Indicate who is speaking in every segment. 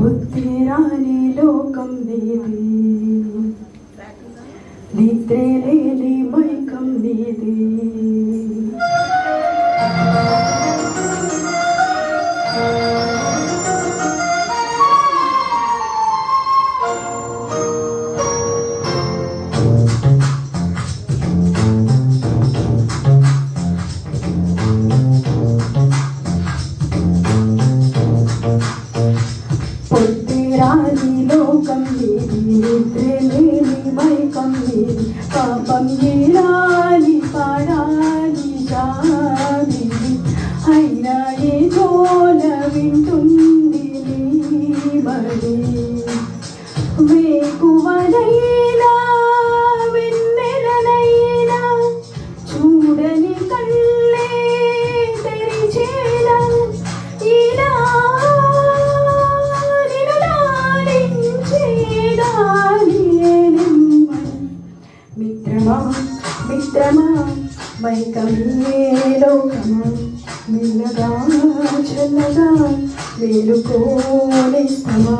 Speaker 1: బుద్ధిరాని లోకం నీది, నిద్రే లేని మైకం నీది. పొద్దురాని లోకం నీది, నిద్రే లేని మైకం నీది. పాపం ఏడాలి పాడాలి జాబి, అయినా ఏ జోల వింటుంది నీ బడి. వేకువనైనా వెన్నెలనైనా చూడని కళ్ళే తెరిచేలా ఇలా మిత్రమా మిత్రమా మైకమే లోకమా, మెల్లగా చల్లగా మేలుకోనిస్తమా.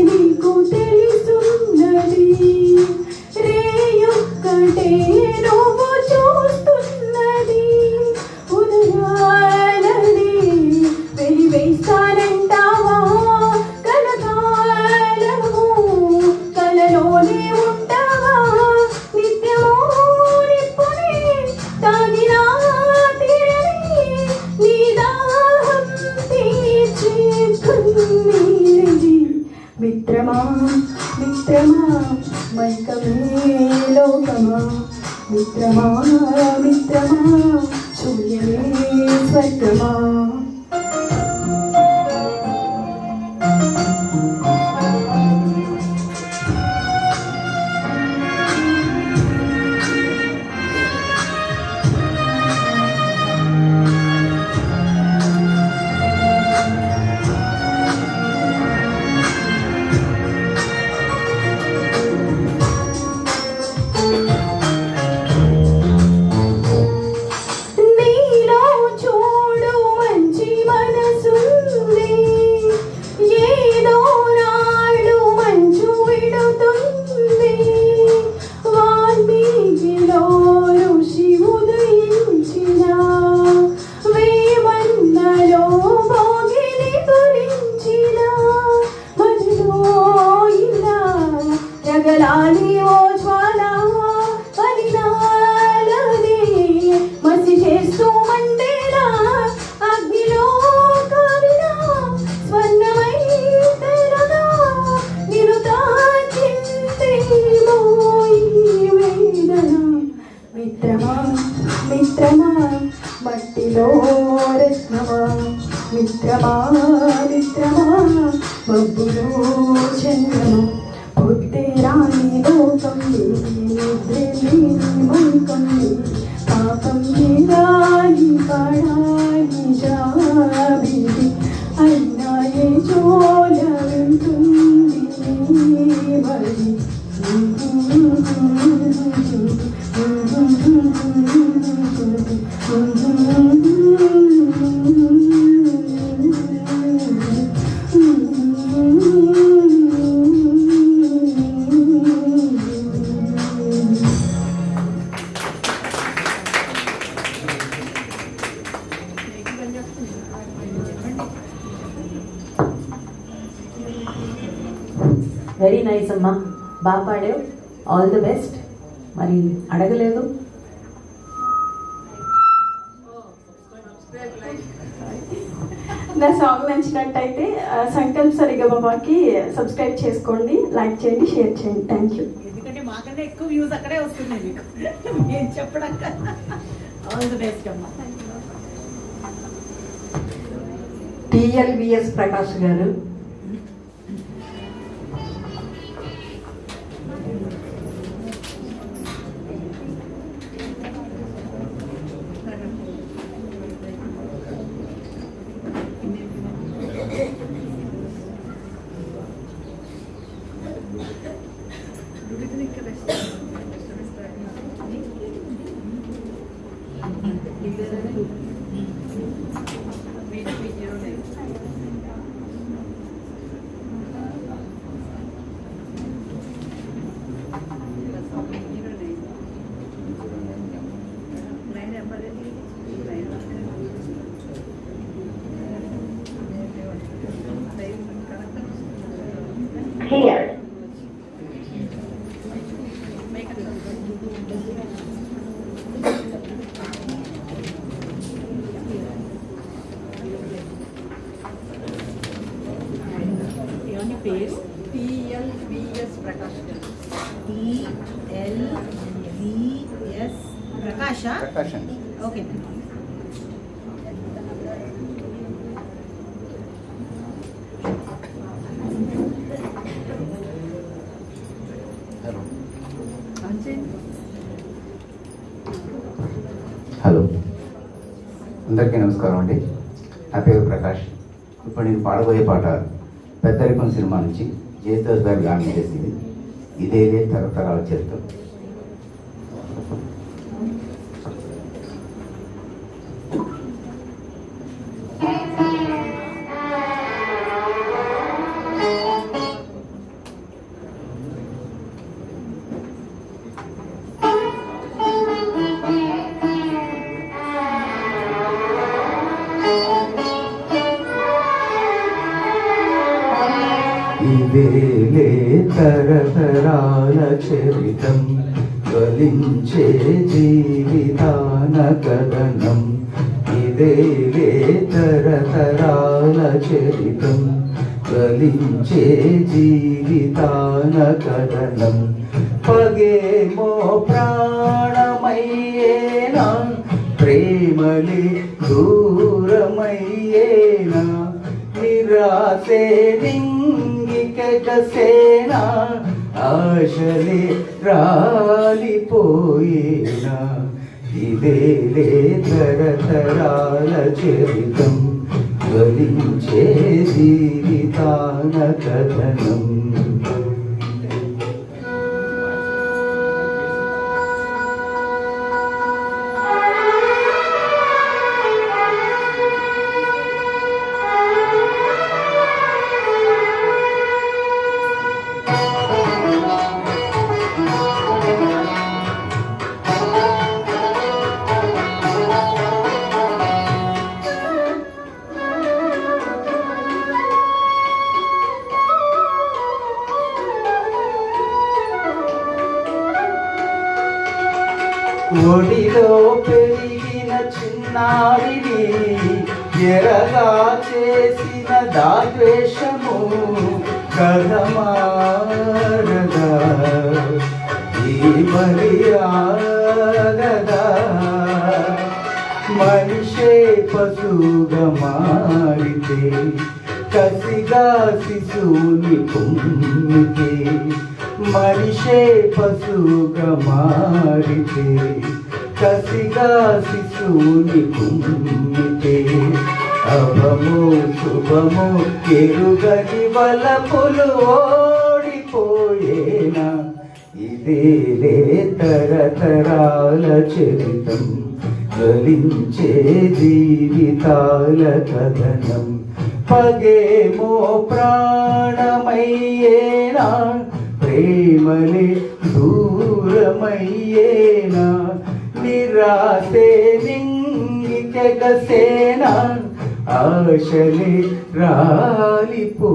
Speaker 1: నీకు తెలుసున్నది రేయొక్కటే నువ్వు చూస్తున్నది. ఉదయాలని వెలివేస్తానంటావా, కలకాలము కలలోనే ఉంటావా. నిత్యమో నిప్పుని తాగినా తీరని నీ దాహం తీర్చే కన్నీరిది. మిత్రమా మిత్రమా మైకమే లోకమా, మిత్రమా మిత్రమా సూర్యమే స్వర్గమా. జగలాలి ఓ జ్వాల పరిణాలని మసి చేస్తూ మండేలా, అగ్నిలో కాలిన స్వర్ణమై తెరగా నిన్ను తాకిందేమో ఈ వేదన. మిత్రమా మిత్రమా మట్టిలో రత్నమా, మిత్రమా మిత్రమా మబ్బులో చంద్రమా. పొద్దురాని లోకం నీది, నిద్రే లేని మైకం నీది. పాపం ఏడాలి పాడాలి జాబి, అయినా ఏ జోల వింటుంది నీ బడి.
Speaker 2: వెరీ నైస్ అమ్మా, బాగా పాడావు, ఆల్ ది బెస్ట్. మరి అడగలేదు.
Speaker 1: నా సాంగ్ నచ్చినట్టయితే సంకల్ప్ సరిగమకి సబ్స్క్రైబ్ చేసుకోండి, లైక్ చేయండి, షేర్ చేయండి. Thank you.
Speaker 3: ఎందుకంటే మాకన్నా ఎక్కువ వ్యూస్ అక్కడే వస్తున్నాయి మీకు నేను చెప్పడం. ఆల్ ది బెస్ట్ అమ్మా.
Speaker 2: టిఎల్విఎస్ ప్రకాష్ గారు.
Speaker 4: Here.
Speaker 3: ఏమని పేరు? టిఎల్విఎస్ ప్రకాష్ గారు. టిఎల్విఎస్ ప్రకాష్. ఓకే.
Speaker 5: హలో, అందరికీ నమస్కారం అండి. నా పేరు ప్రకాష్. ఇప్పుడు నేను పాడబోయే పాట పెద్దరికం సినిమా నుంచి జేసస్ గారు గానం చేసింది ఇదేదే తరతరాల చరిత్రం. ఇదేలే తరతరాల చరితం, జ్వలించే జీవితాన కథనం. ఇదేలే తరతరాల చరితం, జ్వలించే జీవితాన కథనం. పగేమో ప్రాణమయ్యేనా, ప్రేమలే దూరమయ్యేనా, నిరాశే నింగికెగసేనా, ఆశలే రాలిపోయేనా. ఇదేలే తరతరాల చరితం, జ్వలించే జీవితాన కథనం. ఒడిలో పెరిగిన చిన్నారిని ఎరగా చేసిన దాద్వేషము కథమారదా, ఈ మర్యాదగా. మనిషే పశువుగా మారితే, కసిగా శిశువుని పొమ్మితే, మనిషే పశువుగా మారితే, కసిగా శిశువుని పొమ్మితే, అభము శుభము ఎరుగని వలపులు ఓడిపోయేనా. ఇదేలే తరతరాల చరితం, జ్వలించే జీవితాల కథనం. పగేమో ప్రాణమయ్యేనా, ప్రేమలే దూరమయ్యేనా, నిరాశే నింగికెగసేనా, ఆశలే రాలిపోయేనా.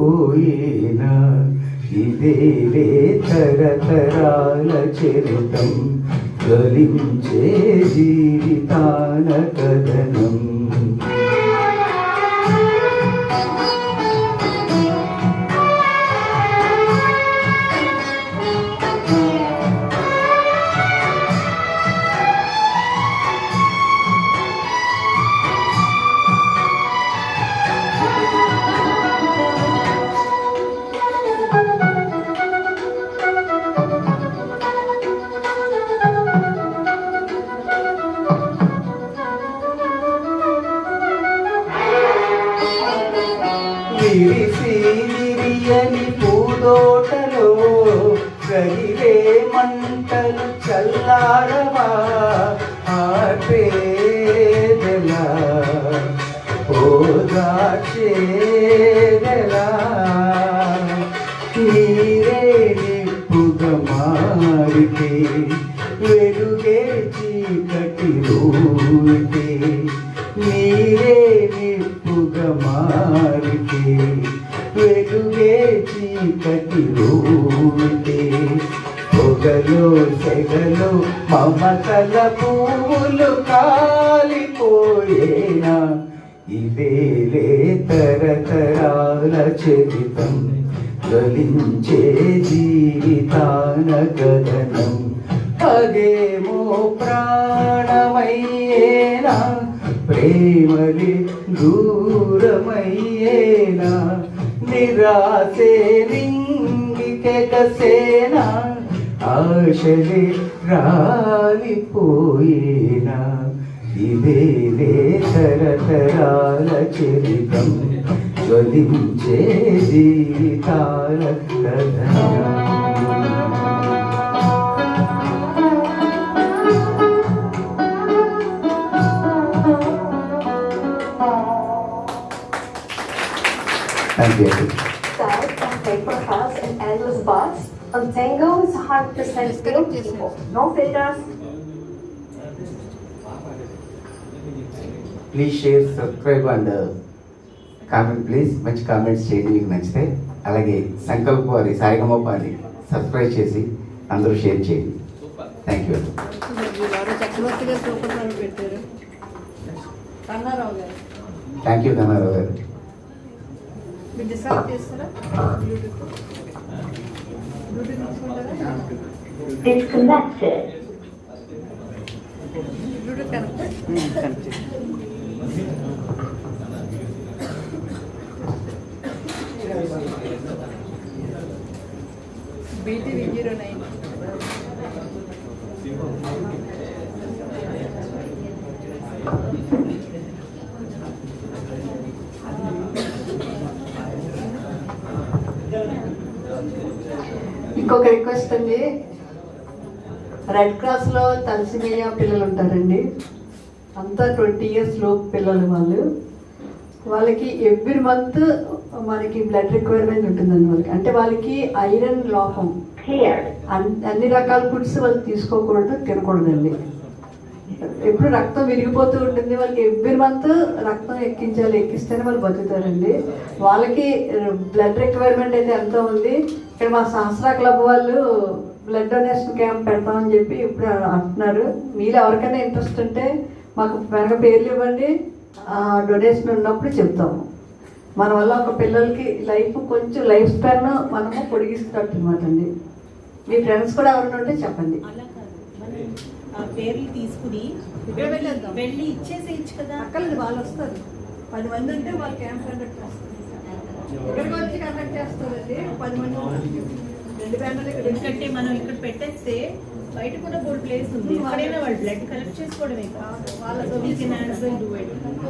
Speaker 5: ఇదేలే తరతరాల చరితం, జ్వలించే జీవితాన కథనం. విరిసి విరియని పూదోటలో రగిలే మంటలు చల్లారవా ఆపేదెలా ఓదాచేదెలా నీరే నిప్పుగా మారితే వెలుగే చీకటి రూటే నీరే నిప్పుగా మారితే వెలుగే చీకటి రూటే పొగలో సెగలో మమతల పూలు కాలిపోయేనా ఇదేలే తరతరాల చరితం జ్వలించే జీవితాన గగనం అదేమో ప్రాణమయ్యేనా ప్రేమలి దూరమయ్యేనా నిరాశే నింగికెగసేనా ఆశలే రాలిపోయేనా ఇదేలే తరతరాల చరితం జ్వలించే జీవితాల కథనం. Thank you.
Speaker 6: Side and paper house and endless bars. On Tango is 100% real people. No filters.
Speaker 5: Please share subscribe and comment please. మంచి కామెంట్స్ చేయండి మీకు నచ్చితే. అలాగే సంకల్ప్ వారి సాయిగమపాని సబ్స్క్రైబ్ చేసి అందరూ షేర్ చేయండి. Thank you.
Speaker 3: చక్రవర్తి గారు సూపర్ గారు పెట్టారు. కన్నారావు గారు
Speaker 5: థ్యాంక్ యూ కన్నారావు గారు.
Speaker 3: మీరు డిసైడ్ చేస్తారా? బ్లూటూత్ తీసుకుంటారా?
Speaker 4: Disconnected.
Speaker 3: Bluetooth connect. BT 09.
Speaker 7: ఇంకొక రిక్వెస్ట్ అండి, రెడ్ క్రాస్లో తలసిమియా పిల్లలు ఉంటారండి, అంతా 20 years లోపు పిల్లలు. వాళ్ళకి ఎవ్రీ మంత్ మనకి బ్లడ్ రిక్వైర్మెంట్ ఉంటుందండి వాళ్ళకి. అంటే వాళ్ళకి ఐరన్ లోపం,
Speaker 4: Cleared.
Speaker 7: అన్ని రకాల ఫుడ్స్ వాళ్ళు తీసుకోకూడదు, తినకూడదండి. ఎప్పుడు రక్తం విరిగిపోతూ ఉంటుంది. వాళ్ళకి ఎవ్రీ మంత్ రక్తం ఎక్కించాలి, ఎక్కిస్తేనే వాళ్ళు బతుకుతారండి. వాళ్ళకి బ్లడ్ రిక్వైర్మెంట్ అయితే ఎంతో ఉంది. ఇక్కడ మా సహస్రా క్లబ్ వాళ్ళు బ్లడ్ డొనేషన్ క్యాంప్ పెడతామని చెప్పి ఇప్పుడు అంటున్నారు. మీరు ఎవరికైనా ఇంట్రెస్ట్ ఉంటే మాకు వెనక పేర్లు ఇవ్వండి, డొనేషన్ ఉన్నప్పుడు చెప్తాము. మన వల్ల ఒక పిల్లలకి కొంచెం లైఫ్ స్పాన్ మనము పొడిగిస్తున్నట్టు అనమాట అండి. మీ ఫ్రెండ్స్ కూడా ఎవరైనా ఉంటే చెప్పండి.
Speaker 3: ఆ పేర్లు తీసుకుని వెళ్ళి ఇచ్చేసేయచ్చు కదా.
Speaker 7: అక్కర్లేదు, వాళ్ళు వస్తారు. 10 మంది ఉంటే వాళ్ళు క్యాంప్ కండక్ట్ చేస్తారు. ఇక్కడికి వచ్చి కండక్ట్ చేస్తారండి. 10 మంది 2 బ్యానర్లు ఇక్కడ.
Speaker 3: ఎందుకంటే మనం ఇక్కడ పెట్టేస్తే బయట కూడా బోర్డు ప్లేస్ ఉంది. ఎక్కడైనా వాళ్ళు బ్లడ్ కలెక్ట్ చేసుకోవడమే వాళ్ళతో.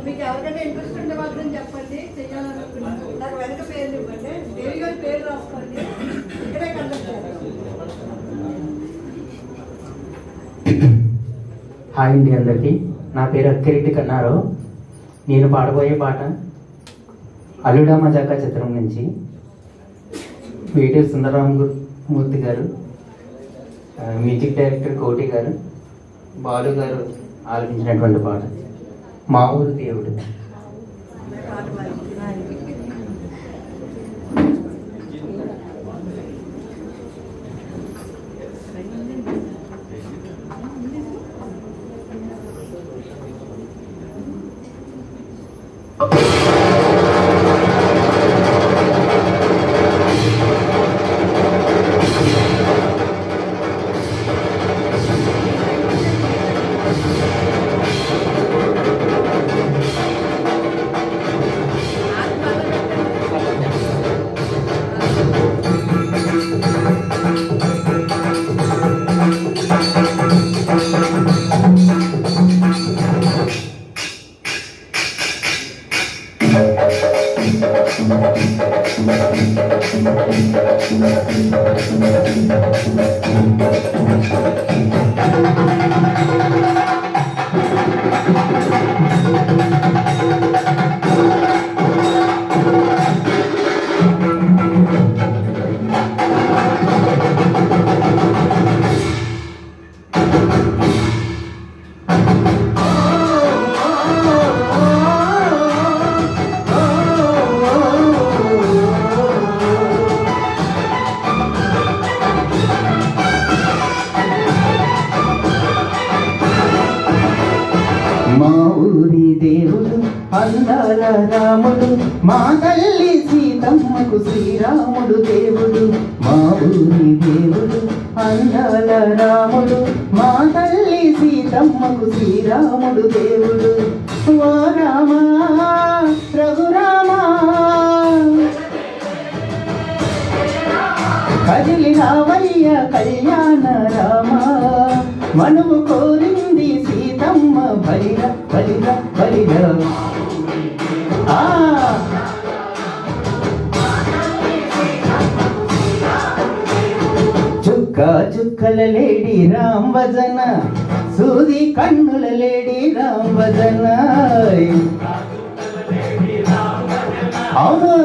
Speaker 3: మీకు
Speaker 7: ఎవరికైనా ఇంట్రెస్ట్ ఉంటే వాళ్ళని చెప్పండి, చెయ్యాలనుకుంటున్నాను. నాకు వెనక పేర్లు ఇవ్వండి, దేవి గారి పేరు రాసుకోండి, ఇక్కడే కండక్ట్ చేస్తాం.
Speaker 8: హాయ్ అండి అందరికీ. నా పేరు అక్కిరెడ్డి కన్నారావు. నేను పాడబోయే పాట అల్లుడా మజాకా చిత్రం నుంచి వేటూరి సుందరరామమూర్తి గారు, మ్యూజిక్ డైరెక్టర్ కోటి గారు, బాలు గారు ఆలపించినటువంటి పాట మా ఊరు దేవుడు. మా ఊరి దేవుడు అందాల రాముడు, మా తల్లి సీతమ్మకు శ్రీరాముడు దేవుడు. మా ఊరి దేవుడు అందాల రాముడు, మా తల్లి సీతమ్మకు శ్రీరాముడు దేవుడు. ఓ రామా రఘురామా కదిలి రావయ్య కళ్యాణ రామా, మనువు కోరింది సీతమ్మ బలిర బలిర బలిర. చుక్క చుక్కల లేడి రామ్ భజన, సూది కన్నుల లేడి రామ్ భజన. అవును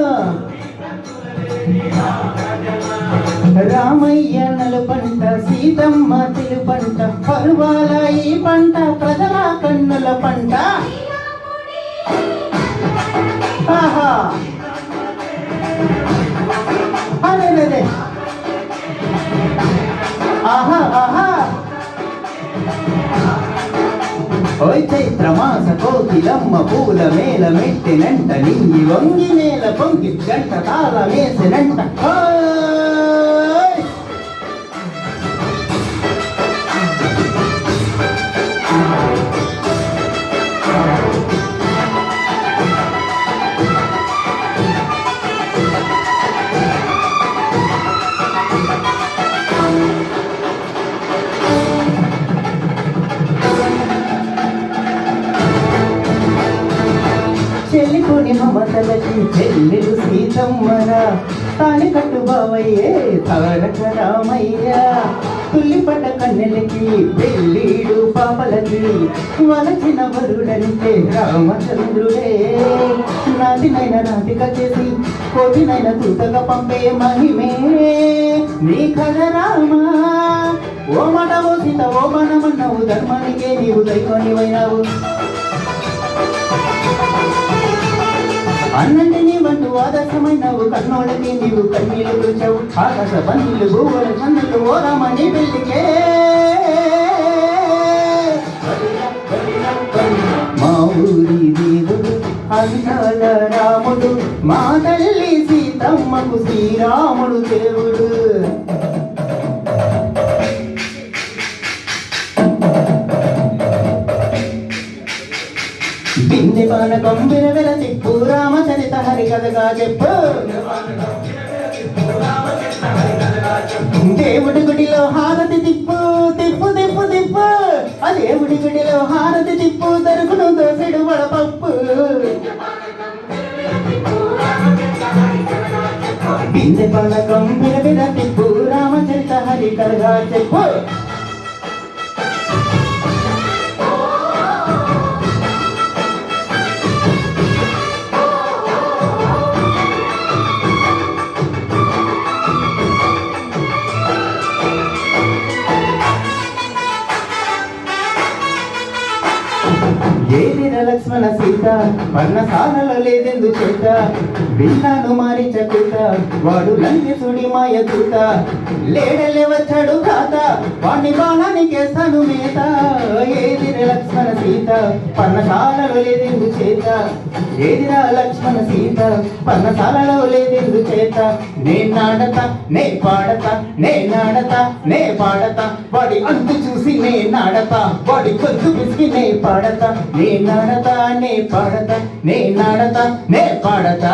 Speaker 8: రామయ్య నలుపంట, సీతమ్మ తెలుపంట, పరువాల ఈ పంట ప్రజల కన్నుల పంట. ఆహా అదే ఆహా ఆహా. ఓయ్ చైత్రమాస కోకిలమ్మ పూల మేల మెట్టినంట, నింగి వంగి నేల పొంగి గంట తాళ వేసినంట. చెల్లికొని మమతలకి చెల్లెలు సీతమ్మరా, తాళి కట్టు బావయ్యే తారక రామయ్య. తుల్లిపడ్డ కన్నెలకి పెళ్ళీడు పాపలకి, వలచిన వరుడంటే రామచంద్రుడే. నాటినైన నాటిక చేసి కోటినైన తూతగా పంపే మహిమే నీ కథ రామా. ఓ మడవో సీత ఓ మనమన్నవు, ధర్మానికే నీవు దైవనివైనావు. అన్నంటే నీవంటూ ఆదర్శమైనవు, కన్నోళ్ళకి నీవు కన్నీళ్ళు కూర్చావు. ఆకాశ బంధులు భూగోళ చంద్రులు ఓ రామని పెళ్లికే. మా ఊరి దేవుడు అందాల రాముడు, మా తల్లి సీతమ్మకు శ్రీరాముడు దేవుడు. బిందె పానకం విరవెల తిప్పు, రామచరిత హరి కథగా చెప్పు. దేవుడి గుడిలో హారతి తిప్పు తిప్పు తిప్పు తిప్పు, ఆ దేవుడి గుడిలో హారతి తిప్పు, దొరుకును దోసెడు వడపప్పు. బిందె పానకం విరవెల తిప్పు, రామచరిత హరి కథగా చెప్పు. ఏదిర లక్ష్మణ సీత పర్ణశాలలో లేదెందు చేత, విన్నాను మారిచ కూత వాడు లంకెసుడి మాయ దూత. లేడలే వచ్చాడు కాత వాణ్ణి బాణానికేస్తాను మేత. ఏదిర లక్ష్మణ సీత పర్ణశాలలో లేదెందు చేత, ఏదిరా లక్ష్మణ సీత పర్ణశాలలో లేదెందు చేత. నే నాడత నే పాడత నే నాడత నే పాడత, వాడి అంతు చూసి నే నాడత, వాడి గొంతు పిసికి నే పాడత. నే నాడత నే పాడత నే నాడత నే పాడత.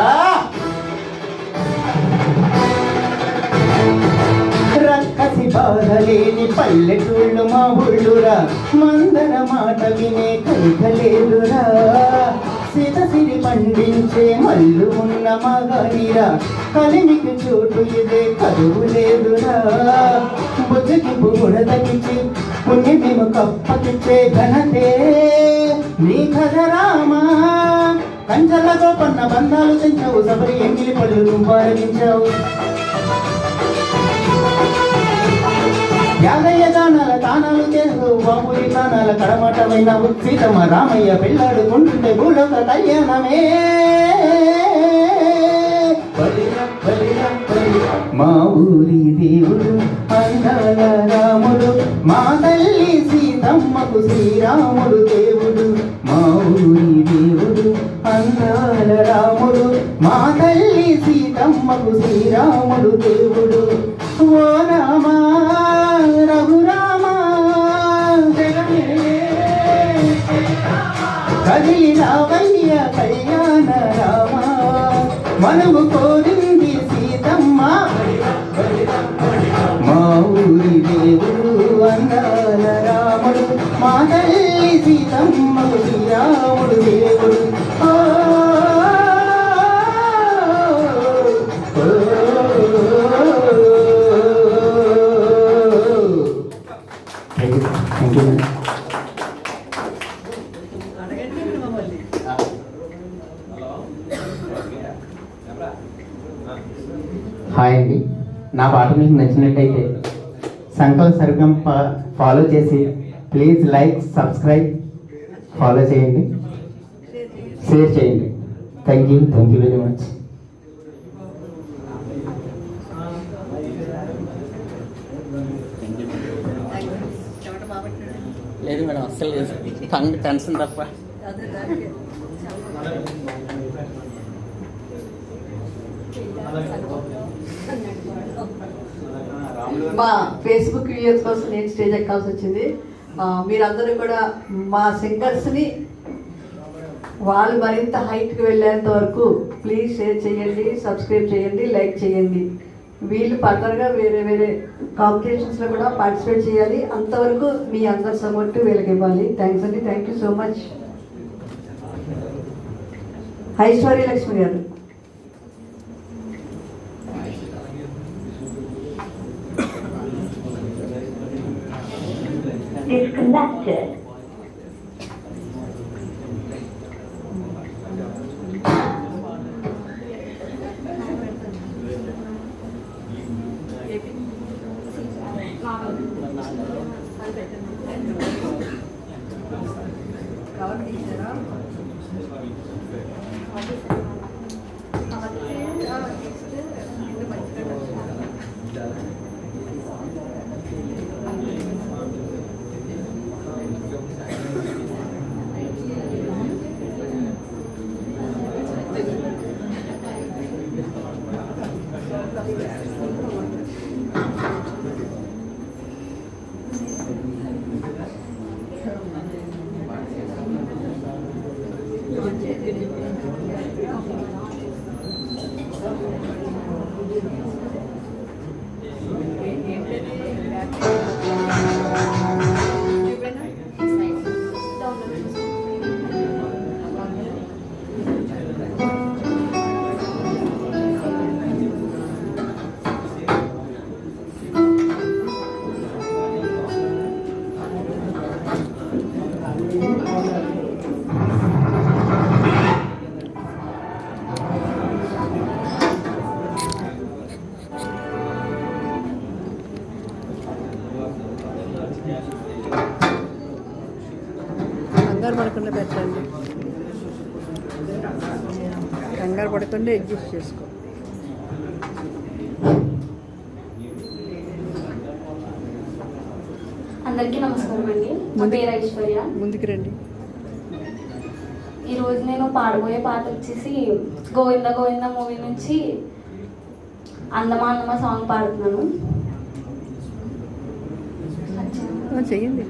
Speaker 8: రక్కసి బాధలేని పల్లెటూళ్ళు మా ఊళ్ళురా, మందర మాట వినే కైకలేదురా. సీత సిరి పండించే మల్లు ఉన్న మగనిరా కలిమికి చోటు ఇదే కదువు లేదురా బుజ్జకి పువ్వున తగ్గించి పుణ్యమేమో కప్పకిచ్చే ఘనతే నీ కథరామా కంచల గోపన్న బంధాలు తెంచావు సబరి ఎంగిలి పళ్ళు దుంపారగించావు యాదయ్య దానాల తానాలు చేసావు బాబురి తానాల కడమటమైనావు సీతమ్మ రామయ్య పెళ్ళాడుకుంటుంటే భూలోక కళ్యాణమే మా ఊరి దేవుడు అందాల రాముడు మా తల్లి సీతమ్మకు శ్రీరాముడు దేవుడు మా ఊరి దేవుడు అందాల రాముడు మా తల్లి సీతమ్మకు శ్రీరాముడు దేవుడు ఓ రామా రఘురామా కదిలి రావయ్య కళ్యాణ రామా మనము కోరింది సీతమ్మ మా ఊరి దేవుడు అందాల రాముడు మా తల్లి సీతమ్మకు శ్రీరాముడు దేవుడు
Speaker 3: అడగండి మమ్మల్ని.
Speaker 8: హాయ్ అండి, నా పాట మీకు నచ్చినట్టయితే సంకల్ప సర్గం ఫాలో చేసి ప్లీజ్ లైక్ సబ్స్క్రైబ్ ఫాలో చేయండి, షేర్ చేయండి. Thank you very much.
Speaker 3: చెమట బాబట్టాడు.
Speaker 9: లేదు మేడం, అస్సలు లేదు. టెన్షన్ తప్ప.
Speaker 7: మా ఫేస్బుక్ వ్యూయర్స్ కోసం నేను స్టేజ్ ఎక్కాల్సి వచ్చింది. మీరందరూ కూడా మా సింగర్స్ని వాళ్ళు మరింత హైట్కి వెళ్ళేంత వరకు ప్లీజ్ షేర్ చేయండి, సబ్స్క్రైబ్ చేయండి, లైక్ చేయండి. వీళ్ళు ఫర్దర్గా వేరే వేరే కాంపిటీషన్స్లో కూడా పార్టిసిపేట్ చేయాలి. అంతవరకు మీ అందరి సపోర్ట్ వీళ్ళకి ఇవ్వాలి. థ్యాంక్స్ అండి, thank you so much. Aishwarya Lakshmi గారు.
Speaker 4: Disconnected.
Speaker 7: కంగారు పడకుండా పెట్టండి, కంగారు పడకుండా అడ్జస్ట్ చేసుకో.
Speaker 10: అందరికీ నమస్కారం అండి. నా పేరు ఐశ్వర్య.
Speaker 7: ముందుకు రండి.
Speaker 10: ఈరోజు నేను పాడబోయే పాట వచ్చేసి గోవింద గోవింద మూవీ నుంచి అందమా అందమా సాంగ్ పాడుతున్నాను.
Speaker 7: చెయ్యండి.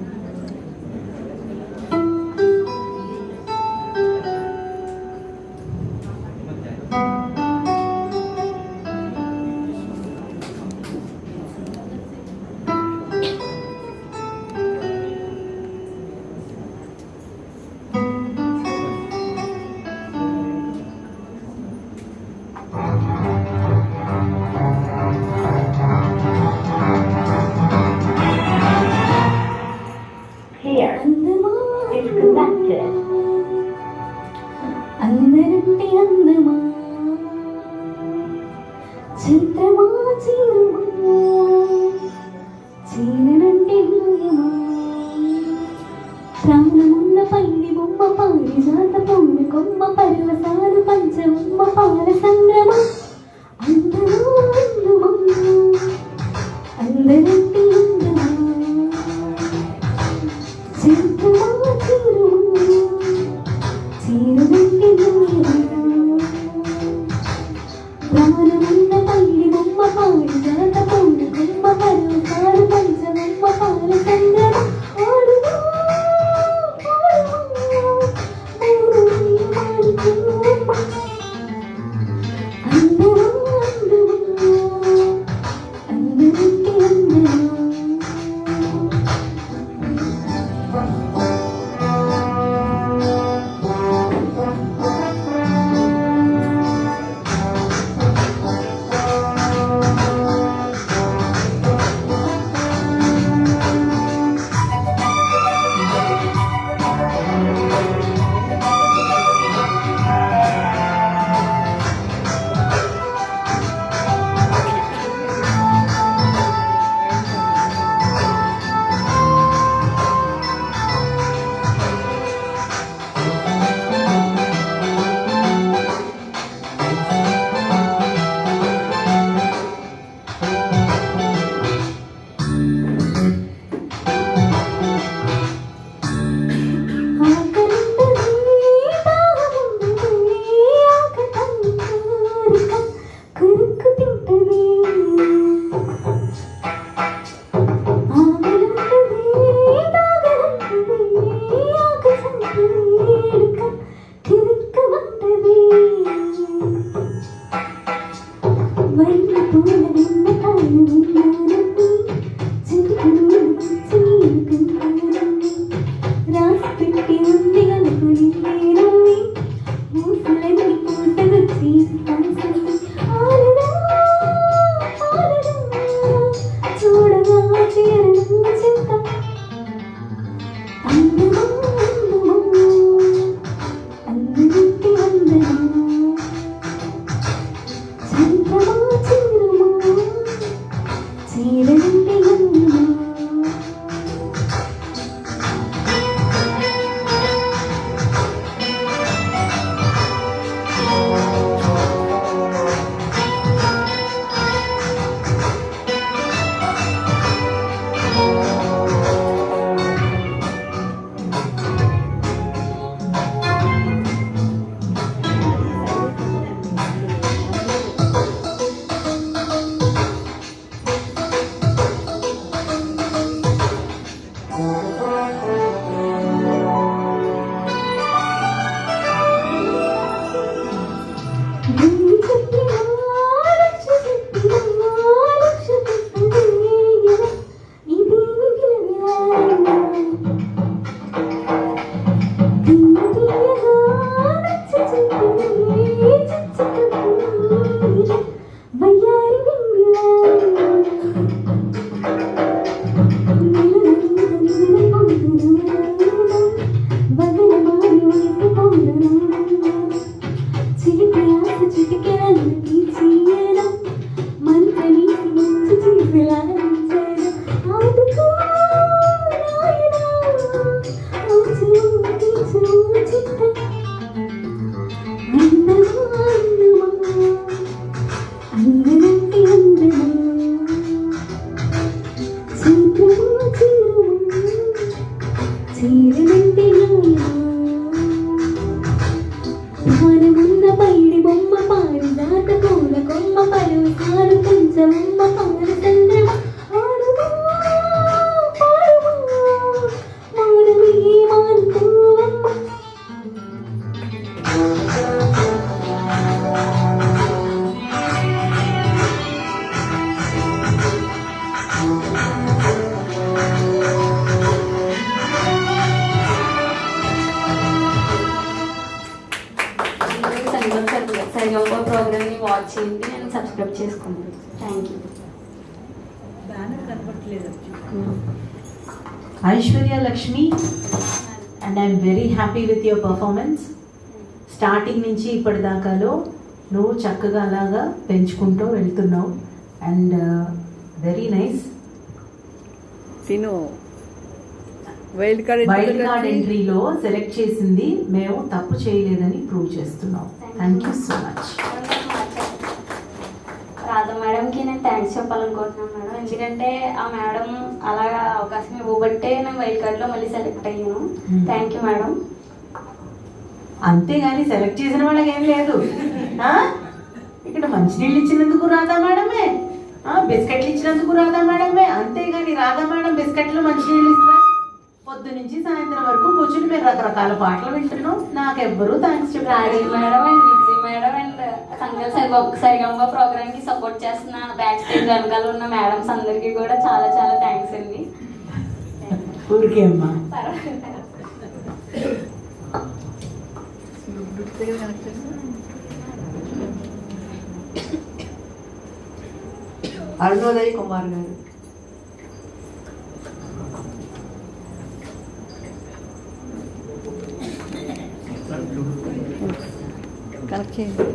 Speaker 10: చూడగా చేరడం చింత అందరికీ అందరం చంద్రమా చంద్రమా చీరంటి అందమా భారమున్న పైడి బొమ్మ పారిజాత పూల కొమ్మ పరుసాలు పంచమ్మ పార చంద్రమ ఆడుమా పాడుమా మానవీ మానుకోవమ్మ సరిగమ ప్రోగ్రామ్ని వాచ్ చేయండి నేను సబ్స్క్రైబ్ చేసుకున్నాను. Thank you.
Speaker 3: బ్యానర్ కనపట్లేదు.
Speaker 2: Aishwarya Lakshmi, and I'm very happy with your performance. Starting నుంచి ఇప్పటిదాకాలో నువ్వు చక్కగా అలాగా పెంచుకుంటూ వెళ్తున్నావు అండ్ వెరీ నైస్.
Speaker 7: తిను వైల్డ్ కార్డ్
Speaker 2: ఎంట్రీలో సెలెక్ట్ చేసింది మేము తప్పు చేయలేదని ప్రూవ్ చేస్తున్నాం. Thank you so much.
Speaker 10: Radha మేడంకి నేను థ్యాంక్స్ చెప్పాలనుకుంటున్నాను మేడం, ఎందుకంటే ఆ మేడం అలాగా అవకాశం ఇవ్వబట్టే నేను వైల్డ్ కార్డ్లో మళ్ళీ సెలెక్ట్ అయ్యాను. Thank you madam.
Speaker 2: అంతేగాని సెలెక్ట్ చేసిన వాళ్ళకి ఏం లేదు. ఇక్కడ మంచినీళ్ళు ఇచ్చినందుకు రాధా మేడమే, బిస్కెట్లు ఇచ్చినందుకు రాధా మేడమే, అంతేగాని రాధా మేడం బిస్కెట్లు మంచినీళ్ళు ఇస్తారు. పొద్దు నుంచి సాయంత్రం వరకు కూర్చుని మీరు రకరకాల పాటలు వింటున్నాం, నాకెవ్వరూ thanks
Speaker 10: Raji madam and Vijay madam and సంకల్ సరిగమ ప్రోగ్రామ్ కి సపోర్ట్ చేస్తున్న బ్యాక్ స్టేజ్ వెనకాల ఉన్న మేడమ్స్ అందరికీ కూడా చాలా చాలా థ్యాంక్స్ అండి.
Speaker 2: ఊరికే అమ్మా.
Speaker 7: అరుణోదయ్ కుమార్ గారు. కనెక్ట్ చేయండి.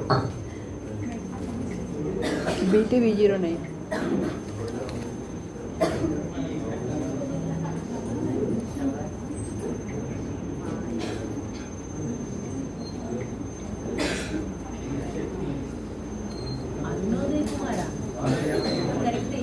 Speaker 7: BTV09.
Speaker 3: అరుణోదయ్ కుమారా కరెక్ట్.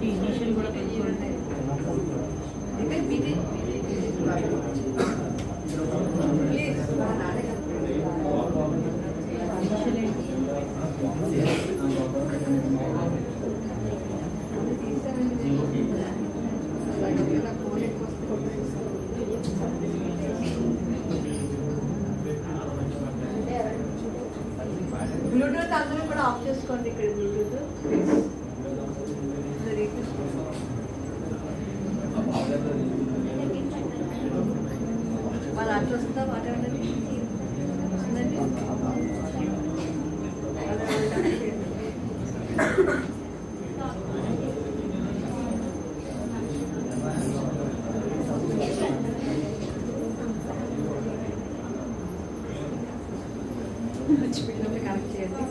Speaker 3: ఇనిషియల్ కూడా పెంచుకుంటే
Speaker 7: బ్లూటూత్ అందరూ కూడా ఆఫ్ చేసుకోండి. ఇక్కడ బ్లూటూత్ వాళ్ళ అట్లా వస్తుందా మాట్లాడండి. కనెక్ట్ చేయండి.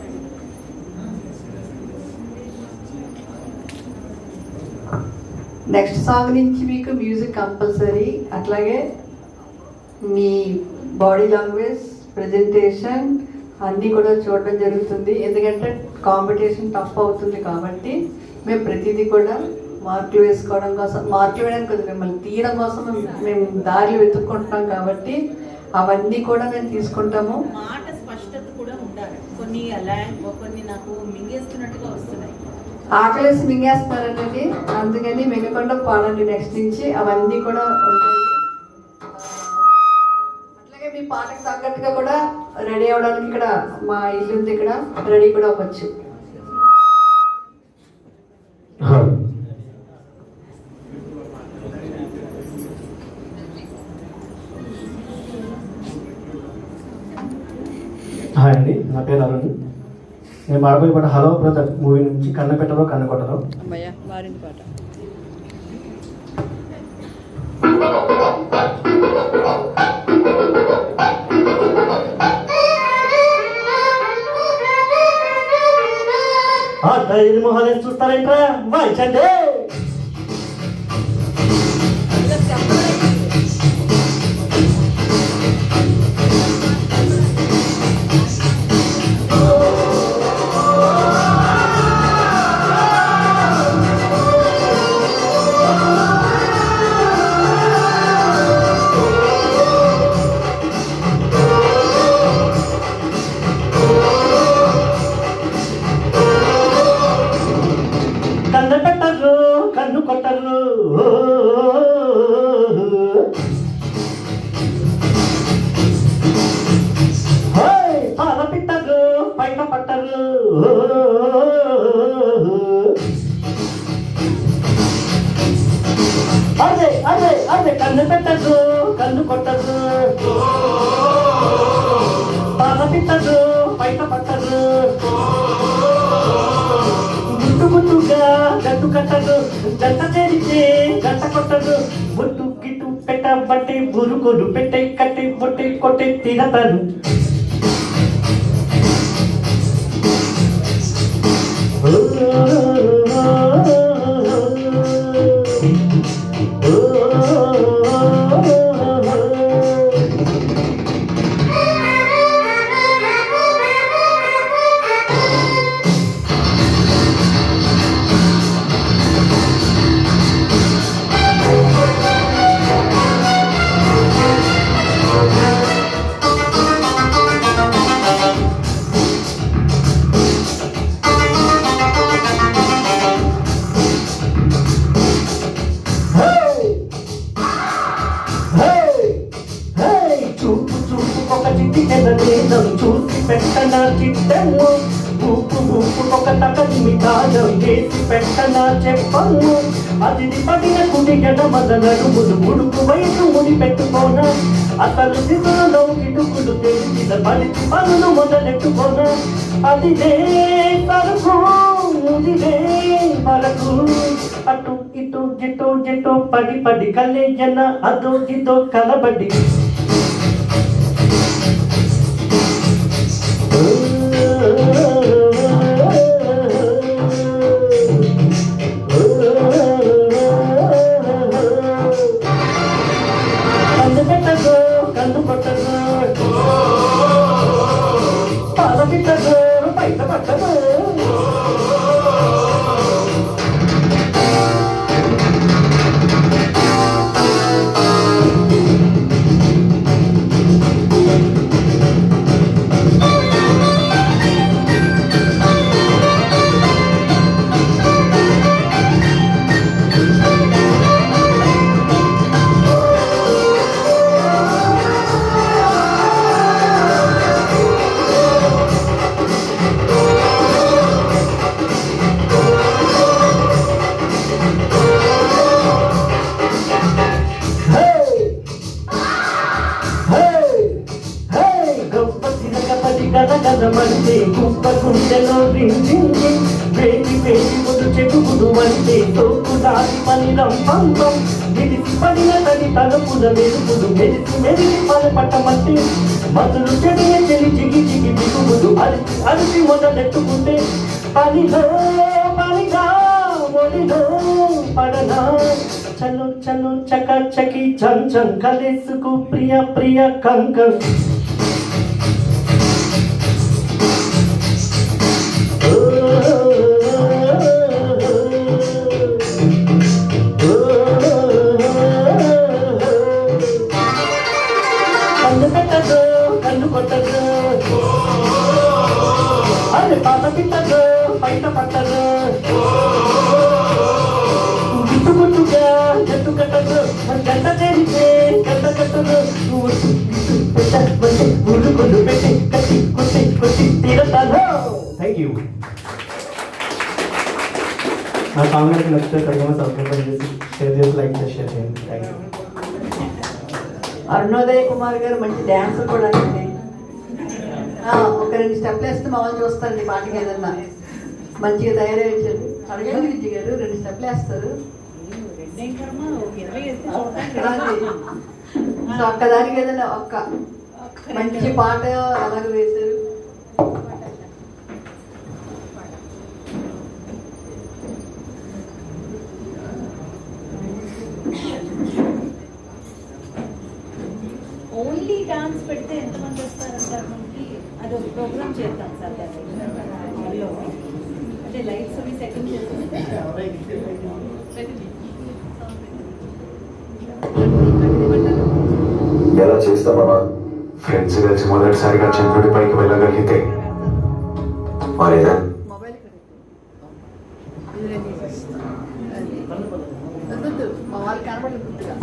Speaker 7: నెక్స్ట్ సాంగ్ నుంచి మీకు మ్యూజిక్ కంపల్సరీ. అట్లాగే మీ బాడీ లాంగ్వేజ్, ప్రెజెంటేషన్ అన్నీ కూడా చూడడం జరుగుతుంది. ఎందుకంటే కాంపిటీషన్ టఫ్ అవుతుంది కాబట్టి మేము ప్రతిదీ కూడా మార్కులు వేసుకోవడం కోసం, మార్కులు వేయడానికి కదా మిమ్మల్ని తీయడం కోసం మేము దారిలు వెతుక్కుంటున్నాం కాబట్టి అవన్నీ కూడా మేము తీసుకుంటాము.
Speaker 3: మాట స్పష్టత కూడా ఉండాలి. కొన్ని కొన్ని నాకు మింగేస్తున్నట్టుగా వస్తున్నాయి.
Speaker 7: ఆకలేసి మింగేస్తున్నారండి, అందుకని మింగకుండా పాడండి నెక్స్ట్ నుంచి. అవన్నీ కూడా ఉంటాయి. అట్లాగే మీ పాటకు తగ్గట్టుగా కూడా రెడీ అవ్వడానికి ఇక్కడ మా ఇల్లు ఉంది, ఇక్కడ రెడీ కూడా అవ్వచ్చు.
Speaker 11: హాయ్ అండి, నా పేరు అరుణ్. నేను పాడబోయే పాట హలో బ్రదర్ మూవీ నుంచి కన్ను పెట్టరో కన్ను కొట్టరో.
Speaker 3: మారింది పాట.
Speaker 11: ఇది మొహాలు చూస్తారేంట్రా వాయించండి. కన్ను పెట్టరు కన్ను కొట్టరు, పాల పెట్టరు బయట పట్టరు. అదే అదే అదే కన్ను పెట్టరు కన్ను కొట్టరు, పాల పెట్టరు బయట పట్టరు. గుట్టుగా గట్టు కట్టరు, జంట చేరితే గంట కొట్టరు. బొట్టు గిట్టు పెట్ట బట్టి బురుకుడు పెట్టే కట్టి బొట్టి కొట్టి తినతారు. చూపు చూపు ఒక చిట్టి ఎదలేదం చూసి పెట్టన చిట్టము, ఊపు ఊపు ఒక తగని మిఠాయం చేసి పెట్టన చెప్పము. అది పడిన కుడి గడమద నడుములు ముడుకు వయసు ముడి పెట్టుకోన, అసలు సిద్ధులలో కిటుకులు తెలిసిన పలికి పనులు మొదలెట్టుకోన. అది సరుకు ముదిరే వరకు అటు ఇటు జిటో జిటో పడి పడి కలే జన అదో జితో కలబడి. కన్ను పెట్టదు కన్ను కొట్టదు, పాల పెట్టదు బయట పట్టదు. కదమంటే కుక్క గుండెలో రింజింది వేడి వేడి ముదు చెడుగుడు అంటే తోపు దాటి పని రంపంపం విడిసి పడిన తడి తలుపుల వెలుగుడు మెరిసి మెరిసి పట్టమంటే మధులు చెడియ చెలి జిగి జిగి దిగుముడు అరిచి అరిచి మొదలెట్టుకుంటే పనిలో పనిగా ఒడిలో పడనా చలో చలో చక చకి చం చం కలేసుకు ప్రియ ప్రియ కంకం కన్ను పెట్టదు కన్ను కొట్టదు అరే పాత పిట్టదు బయట పట్టదు గుట్టుగా జట్టు కట్టదు గంట చేరితే గంట కట్టదు గుళ్ళు కొట్టు పెట్టి కట్టి కొట్టి కొట్టి తీరతాను. Thank you. నా కామెంట్ నచ్చితే తగ్గమ సబ్స్క్రైబ్ చేసి షేర్ చేసి లైక్ చేసి షేర్ చేయండి. Thank you.
Speaker 7: అరుణోదయ కుమార్ గారు మంచి డ్యాన్సర్ కూడా అండి. ఒక 2 స్టెప్లు వేస్తే మామూలు చూస్తారండి పాటకి ఏదన్నా మంచిగా తయారయ్యారు. అడగండి విజయ్ గారు 2 స్టెప్లు వేస్తారు. ఒక్కదానికి ఏదైనా ఒక్క మంచి పాట అలాగే వేశారు.
Speaker 3: ఓన్లీ డాన్స్ పెడితే ఎంతమంది వస్తారంటారు మనకి? అది ఒక ప్రోగ్రామ్ చేద్దాం సార్ హాల్లో. అంటే లైట్స్ అవి సెట్టింగ్ చేస్తే
Speaker 12: ఎలా చేస్తామా? ఫ్రెండ్స్ కలిసి మొదటిసారిగా చంద్రుడి పైకి వెళ్ళగలిగితే మరేదా?
Speaker 7: మా వాళ్ళు కనబడలేదు గుర్తుగా.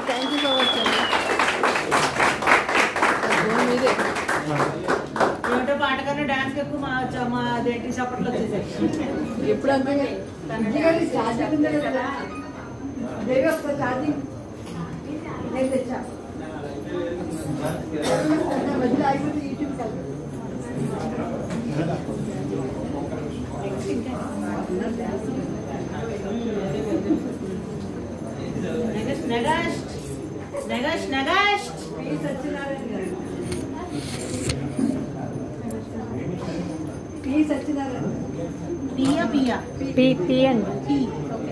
Speaker 7: Thank you so much.
Speaker 3: Dance ఎక్కువ మా అదేంటి చప్పట్లు వచ్చేసాయి.
Speaker 7: ఎప్పుడు అంతే ఛార్జింగ్ ఉంది కదా, దేవి ఒకసారి ఛార్జింగ్ నేను తెచ్చా మధ్యలో అయిపోతే యూట్యూబ్ కలిపి
Speaker 3: నెగస్ట్
Speaker 7: సత్యనారాయణ గారు, పి సత్యనారాయణ
Speaker 3: పియా
Speaker 10: పి అండి.
Speaker 3: ఓకే.